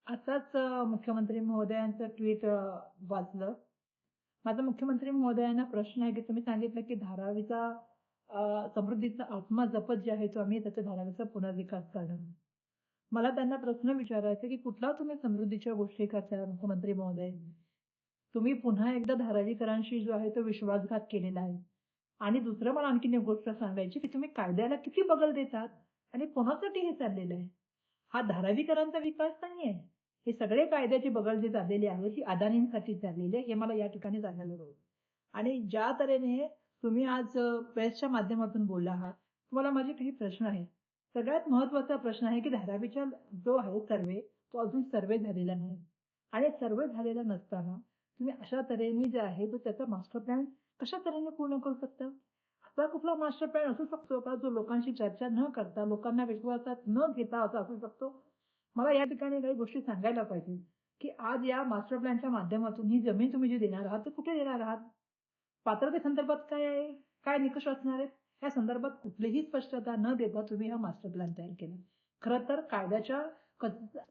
आताच मुख्यमंत्री महोदयांचं ट्विट वाचलं. माझा मुख्यमंत्री महोदयांना प्रश्न आहे, की तुम्ही सांगितलं, की धारावीचा समृद्धीचा आत्मा जपत जे आहे, तो आम्ही त्याच्या धारावीचा पुनर्विकास करणार. मला त्यांना प्रश्न विचारायचा आहे, की कुठला तुम्ही समृद्धीच्या गोष्टी करताय मुख्यमंत्री महोदय? तुम्ही पुन्हा एकदा धारावीकरांशी जो आहे तो विश्वासघात केलेला आहे. आणि दुसरं मला आणखीन एक गोष्ट सांगायची, की तुम्ही कायद्याला किती बगल देतात आणि कोणासाठी हे चाललेलं आहे? हा धारावीकरांचा विकास नाहीये. हे सगळे कायद्याची बगल जे चाललेली आहे ती अदानींसाठी चाललेली आहे, हे मला या ठिकाणी सांगायला हवं. आणि ज्या तऱ्हेने तुम्ही आज प्रेसच्या माध्यमातून बोलला आहात, तुम्हाला माझे काही प्रश्न आहेत. सगळ्यात महत्त्वाचा प्रश्न आहे, की धारावीचा जो आहे सर्व्हे, तो अजून सर्व्हे झालेला नाही. आणि सर्व्हे झालेला नसताना तुम्ही अशा तऱ्हेने जे आहे, तो त्याचा मास्टर प्लॅन कशा तऱ्हेने पूर्ण करू शकता? असा कुठला मास्टर प्लॅन असू शकतो का, जो लोकांशी चर्चा न करता, लोकांना विश्वासात न घेता असा असू शकतो? मला या ठिकाणी काही गोष्टी सांगायला पाहिजे, की आज या मास्टर प्लॅनच्या माध्यमातून ही जमीन तुम्ही जी देणार आहात, ती कुठे देणार आहात? पात्रतेसंदर्भात काय आहे? काय निकष असणार आहेत? या संदर्भात कुठलीही स्पष्टता न देता तुम्ही हा मास्टर प्लॅन तयार केला. खरं तर कायद्याच्या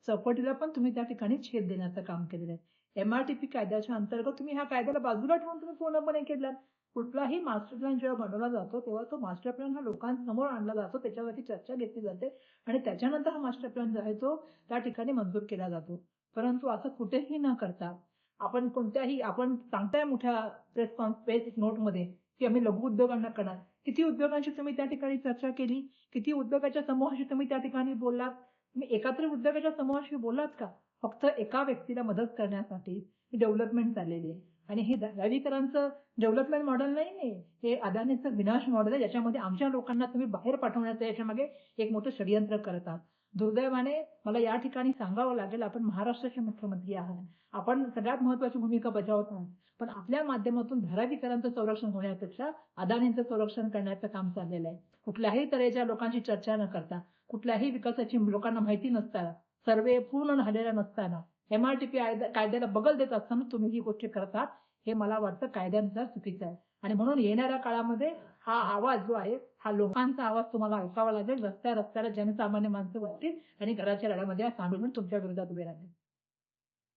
चौकटीला पण तुम्ही त्या ठिकाणी छेद देण्याचं काम केलेलं आहे. एमआरटीपी कायद्याच्या अंतर्गत तुम्ही ह्या कायद्याला बाजूला ठेवून तुम्ही पूर्णपणे केलात. कुठलाही मास्टर प्लॅन जेव्हा बनवला जातो, तेव्हा तो मास्टर प्लॅन हा लोकांसमोर आणला जातो, त्याच्यावरती चर्चा घेतली जाते आणि त्याच्यानंतर हा मास्टर प्लॅन जो आहे तो त्या ठिकाणी मंजूर केला जातो. परंतु असं कुठेही न करता आपण सांगताय मोठ्या प्रेस नोटमध्ये, की आम्ही लघु उद्योगांना करणार. किती उद्योगांशी तुम्ही त्या ठिकाणी चर्चा केली? किती उद्योगाच्या समूहाशी तुम्ही त्या ठिकाणी बोललात? तुम्ही एकातरी उद्योगाच्या समूहाशी बोललात का? फक्त एका व्यक्तीला मदत करण्यासाठी डेव्हलपमेंट चाललेली आहे. आणि हे धारावीकरांचं डेव्हलपमेंट मॉडेल नाहीये. हे अदानीचं विनाश मॉडेल आहे, ज्याच्यामध्ये आमच्या लोकांना तुम्ही बाहेर पाठवण्याचं याच्यामागे एक मोठं षडयंत्र करत आहात. दुर्दैवाने मला या ठिकाणी सांगावं लागेल, आपण महाराष्ट्राचे मुख्यमंत्री आहात. आपण सगळ्यात महत्त्वाची भूमिका बजावत आहात. पण आपल्या माध्यमातून धारावीकरांचं संरक्षण होण्यापेक्षा अदानींचं संरक्षण करण्याचं काम चाललेलं आहे. कुठल्याही तऱ्हेच्या लोकांशी चर्चा न करता, कुठल्याही विकासाची लोकांना माहिती नसताना, सर्व्हे पूर्ण झालेला नसताना, एमआरटीपी कायद्याला बगल देत असताना तुम्ही ही गोष्ट करत आहात, हे मला वाटतं कायद्यानुसार चुकीचं आहे. आणि म्हणून येणाऱ्या काळामध्ये हा आवाज जो आहे, हा लोकांचा आवाज तुम्हाला ऐकावा लागेल. रस्त्याला जनसामान्य माणसं बसतील आणि घराच्या रडामध्ये सामील होऊन तुमच्या विरोधात उभे राहतील.